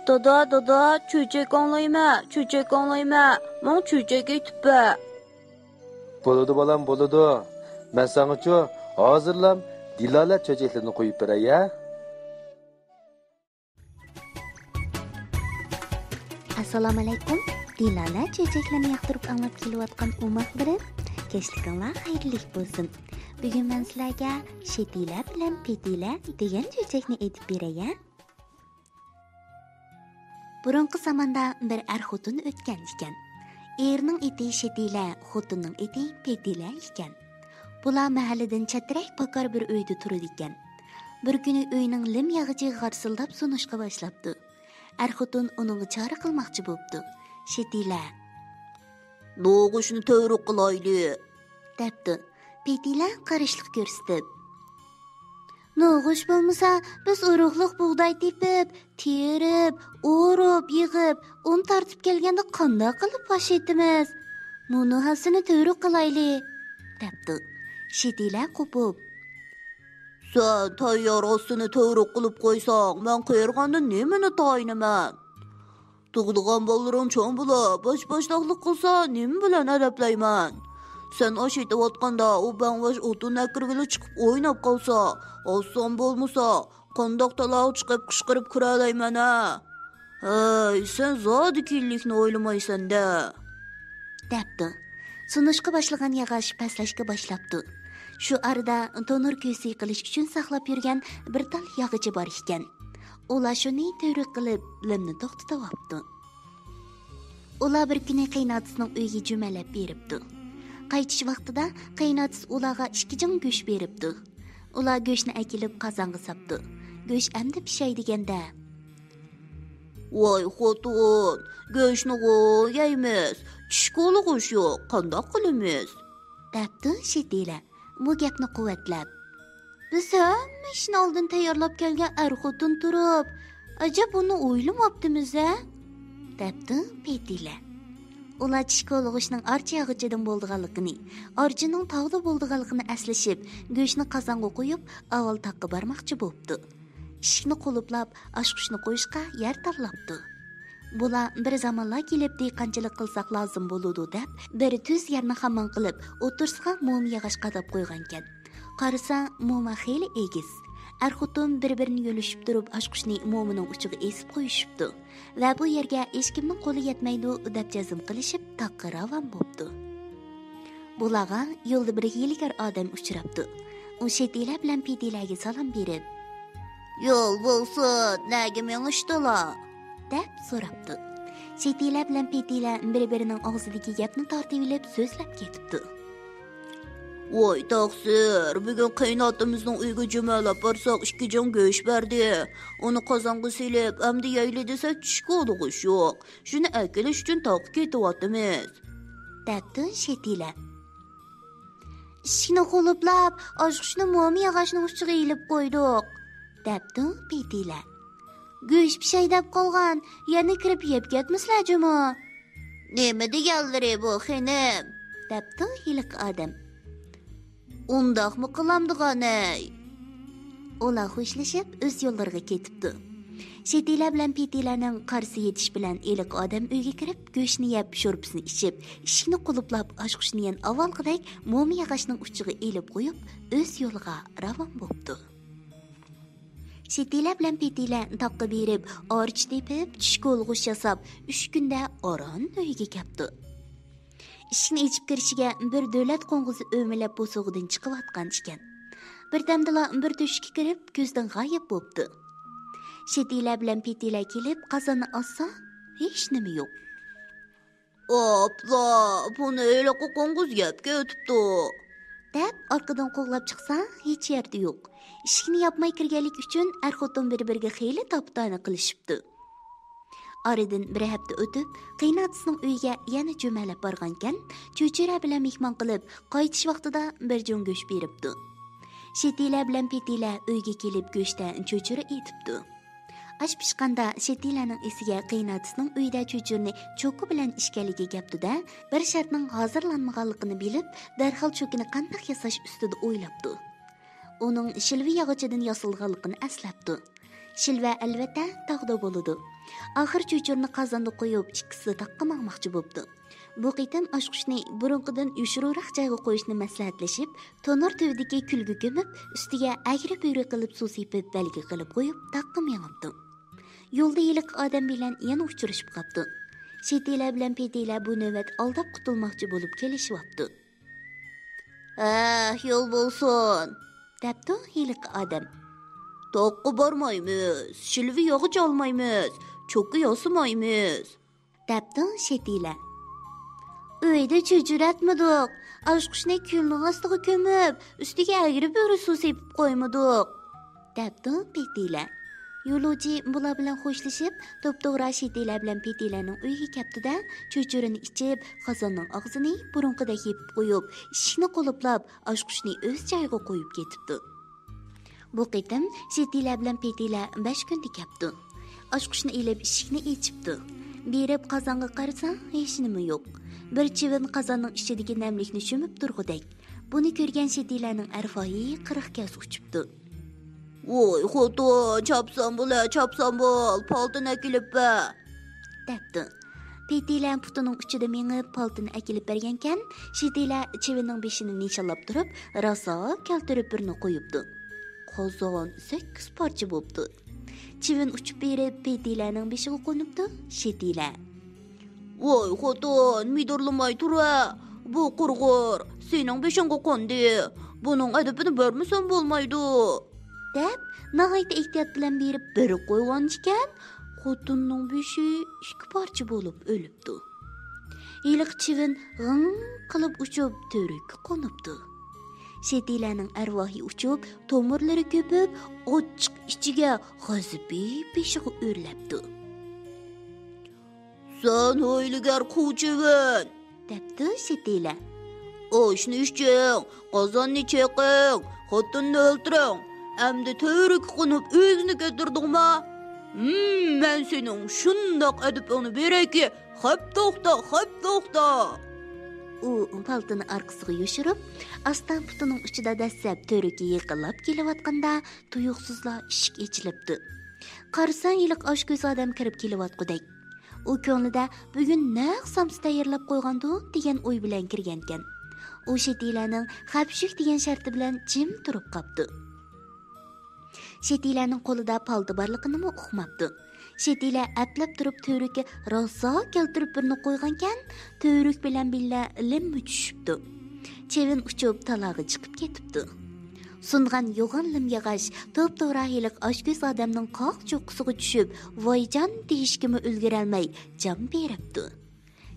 Dada, cho'chak anglayma. Men cho'chak aytibba. Bo'ladi bolam, bo'ladi. Men sanga-chu hozirlam Dilola cho'chaklarini qo'yib beray, ya. Assalomu alaykum. Dilola cho'chaklarni yoqtirib anglab kelayotgan umaqbirim. Kechlikinglar xayrli bo'lsin. Bugun men sizlarga Shetila bilan Petila degan cho'chakni aytib beray. Burunqi zamonda bir xotin o'tgan ekan. Erning iti Shetila, xotinning iti Petila ekan. Bular mahalladan chatrak pakar bir uyda turadi ekan. Bir kuni uyning lim yog'ichi g'arsildab sunishga boshlabdi. Xotin uningga chora qilmoqchi bo'ldi. Shetila: "No'g'ishni to'g'ri qilayli", debdi. Petila qarishliq ko'rsatib: "No'g'ish bo'lmasa, biz urug'liq bug'doy tepib, terib, o'rib, yig'ib, un tartib kelganda qanday qilib bosh etimiz? Buni hasini to'g'ri qilayli", debdi. Shetila qo'pib: "Sen tayyor ostini to'g'ri qilib qo'ysang, men qayerganda nimani tayinaman? Tug'ilgan bolalarim cho'ng bo'lib, bosh-boshliqlik qilsa, nima bilan adablayman? Sen osh etayotganda u bangvash o'tin akirgili chiqib o'ynab qolsa, oson bo'lmasa, qandoq taloq chiqib qishqirib kiralayman-a? Hey, sen zodi kinlikni o'ylamaysan-da", debdi. Sunishga boshlagan yog'och pastlashga boshlabdi. Shu arada tonur ko'si qilish uchun saqlab yurgan bir tal yog'ichi bor ekan. Ular shuni to'g'ri qilib limni to'xtatib. Ular bir kuni qaynotasining uyiga jumalab beribdi. Qaytish vaqtida qaynotasi ularga 2 jin go'sht beribdi. Ular go'shtni akilib qozonga sapdi. Go'sht endi pishay deganda: "Voy xotin, go'shtni yeymiz. Tushko'lig'ish yo'q, qandoq qilamiz?" debdi Shetila bu gapni quvvatlab. "Biz hamma ishni oldin tayyorlab kelgan xotin turib, ajab uni o'ylamabdimiz-a?" debdi Petila. Ular tushko'lig'ishning archa yog'ichidan bo'lganligini, archining tog'da bo'lganligini aslashib, go'shtni qozonga qo'yib, avval taqqa bormoqchi bo'libdi. Ishni qo'liplab, oshqushni qo'yishga yer tanlabdi. Bular bir zamonlar kelib dehqonchilik qilsak lozim bo'ladi deb, bir tuz yerni hamon qilib, o'tirsa mum yog'och qadab qo'ygan ekan. Qarasa, muma xeyli egiz. Xotin bir-birini yo'lishib turib, oshqushni mumining uchiga esib qo'yishibdi va bu yerga hech kimning qo'li yetmaydi deb jazm qilishib, taqqa ravon bo'libdi. Bularga yo'lda bir hiylagar odam uchrabdi. U Shetila bilan Petilaga salom berib: "Yo'l bo'lsin, nega menishdilar?" deb so'rabdi. Shetila bilan Petila bir-birining og'zidagi gapni tortib olib so'zlab ketibdi. "Voy taqsir, bugun qaynotamizning uyiga jumalab borsak 2 jin go'sht berdi. Uni qozonga silib, amdi yeyli desa tushko'lig'ish yo'q. Shuni akilish uchun taqib ketyapmiz", debdi Shetila. "Ishni qo'liplab, oshqushni mo'mi yog'ochning uchiga ilib qo'ydik", debdi Petila. "Go'sht pishay deb qolgan, yana kirib yeb ketmislar-jumi?" "Nima deganlari bu, xenim?" debdi hiliq odam. "Undaqmi qilamdigan-ey?" Ular xo'shlashib o'z yo'llariga ketibdi. Shetila bilan Petilaning qarsi yetish bilan eliq odam uyga kirib, go'shtni yeb, sho'rpisini ichib, ishni quluplab, oshqushni yan avvalgidek mo'mi yog'ochning uchiga ilib qo'yib, o'z yo'liga ravon bo'libdi. Shetila bilan Petila taqqa berib, orch tepib, tushko'lig'ish yasab, 3 kunda Oron uyiga kelibdi. Ishni ichib kirishiga bir davlat qo'ng'izi o'milab bo'sug'idan chiqib atgan ekan. Birdamdala bir to'shikka kirib, ko'zdan g'oyib bo'libdi. Shetila bilan Petila kelib, qozonni olsa, hech nima yo'q. "Opla, buni eliqi qo'ng'iz yeb ketibdi", deb orqadan qo'g'lab chiqsa, hech yerda yo'q. Ishni yapmay kirganlik uchun xotin bir-biriga xeyli toptani qilishibdi. Oradan bir hafta o'tib, qaynotasining uyiga yana jumalab borgankan, cho'chira bilan mehmon qilib, qaytish vaqtida bir jon go'sht beribdi. Shetila bilan Petila uyga kelib go'shtdan cho'chira etibdi. Ash pishqanda Shetilaning esiga qaynotasining uyida cho'chirni cho'qi bilan ishkaliga gapdi-da, bir shartning hozirlanmaganligini bilib, darhol cho'kini qanday yasash ustida o'ylabdi. Uning shilvi yog'ochidan yasalganligini eslabdi. Shilva albatta tog'da bo'ladi. Oxir cho'churni qozonda qo'yib, ikkisi taqqa maqmoqchi bo'ldi. Bu qitim oshqushni burunqidan yushurroq joyga qo'yishni maslahatlashib, tonor tuvdagi kulgi ko'mib, ustiga agri buyri qilib suv sepib, balgi qilib qo'yib, taqqa mengibdi. Yo'lda yiliq odam bilan yana uchrashib qoldi. Shetilar bilan petilar bu navbat aldab qutulmoqchi bo'lib kelishyapti. Yo'l bo'lsin, debdi yiliq odam. Toqqa bormaymiz, shilvi yog'ich olmaymiz, cho'qqa yo'simaymiz, debdi shetilar. Uyda cho'chiratmadik, oshqushni kulning ostiga ko'mib, ustiga agri buyri suv sepib qo'ymadik, debdi petilar. Yo'lovchi bular bilan xo'shlashib, to'p-to'g'ri shetilar bilan petilarning uyiga keldi-da, cho'chirini ichib, qozonning og'zini burunqida yepib qo'yib, eshikni qo'liplab, oshqushni o'z joyiga qo'yib ketibdi. Bu qitim shetilar bilan petilar 5 kunda kelibdi. Oshqushni ilib eshikni echibdi. Berib qozonga qarasa, hech nima yo'q. Bir chivin qozonning ichidagi namlikni shumib turg'udek. Buni ko'rgan shetilarning arfoyi 40 ga uchibdi. Voy xotin, chopsam bo'l, paltini akilibba, debdi. Petilar putining uchida mengib paltini akilib bergankan, shetilar chivinning beshini nishonlab turib, rosa keltirib birini qo'yibdi. Qozon 8 parcha bo'libdi. Chivin uchib berib petilarning beshiga qo'nibdi. Shetilar: "Voy xotin, midorlamay tura. Bu qurg'ur, sening beshingga qo'ndi. Buning adabini bermasam bo'lmaydi", deb nihoyat ehtiyot bilan berib bir qo'ygan ekan, xotinning beshi 2 parcha bo'lib o'libdi. Yiliq chivin g'ing qilib uchib to'rikka qo'nibdi. Shetilarning arvohi uchib, tomirlari ko'pib, ochiq ichiga g'azibiy beshiga o'rlabdi. "Sen o'yligar quvchivin", debdi shetilar. "Oshni ishching, qozonni cheqing, xotinni o'ltiring. Amdi to'rik qo'nib o'zini keltirdingmi? Men sening shundoq adibini berayki, xop to'xta. U paltini orqasiga yoshirib, astan putining uchida dastlab to'riga yiqilib kelayotganda tuyuqsizla eshik echilibdi. Qarsan yiliq oshko'z odam kirib kelayotgudek. U ko'nglida bugun naq samsi tayyorlab qo'ygandu degan o'y bilan kirgan ekan. U shetilarning xapshik degan sharti bilan jim turib qopdi. Shetilarning qo'lida palto borligini uqmabdi. Shetilar atlab turib to'rikka rosa keltirib birini qo'ygankan, to'rik bilan billa limmi tushibdi. Chivin uchib talog'i chiqib ketibdi. Sungan yo'g'on lim yog'ash to'p-to'g'ri yiliq oshko'z odamning qoq cho'qqisiga tushib, voyjon deyishkimi ulgurolmay jon beribdi.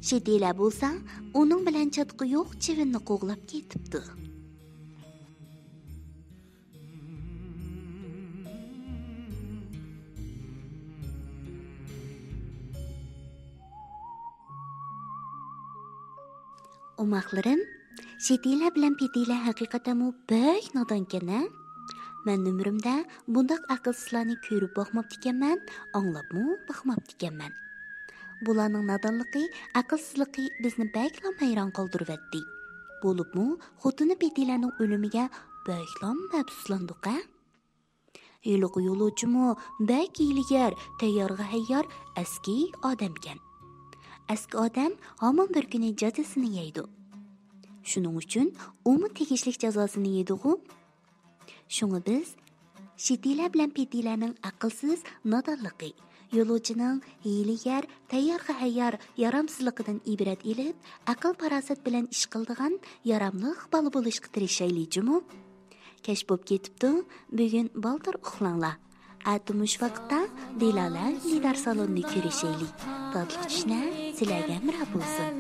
Shetilar bo'lsa, uning bilan chatqi yo'q chivinni qo'g'lab ketibdi. Umaqlarim, shetilar bilan petilar haqiqatan bek nodonkan-a? Men umrimda bundoq aqlsizlarni ko'rib boqmabdi ekanman, anglabmi boqmabdi ekanman. Bularning nodonligi, aqlsizligi bizni beklam hayron qoldiribdi. Bo'libmi, xotini petilarning o'limiga beklam mabsuslandiq-a? Yiliq yo'lovchimi, bek hiyligar, tayyorga hayyor eski odamkan. Eski odam hamon bir kuni jazosini yeydi. Shuning uchun umi tegishli jazosini yeydi-ku. Shunga biz shetilar bilan petilarning aqlsiz nodonligi, yo'lovchining hiyligar, tayyorga hayyor yaramsizligidan ibrat elib, aql farosat bilan ish qildigan yaramli bola bo'lishga tirishaylikmi? Kech bo'lib ketibdi, bugun baldir uxlanglar. Atumush vaqtda Dilala lidar salonni ko'rishaylik. Tatlı tushna sizlarga amra bo'lsin.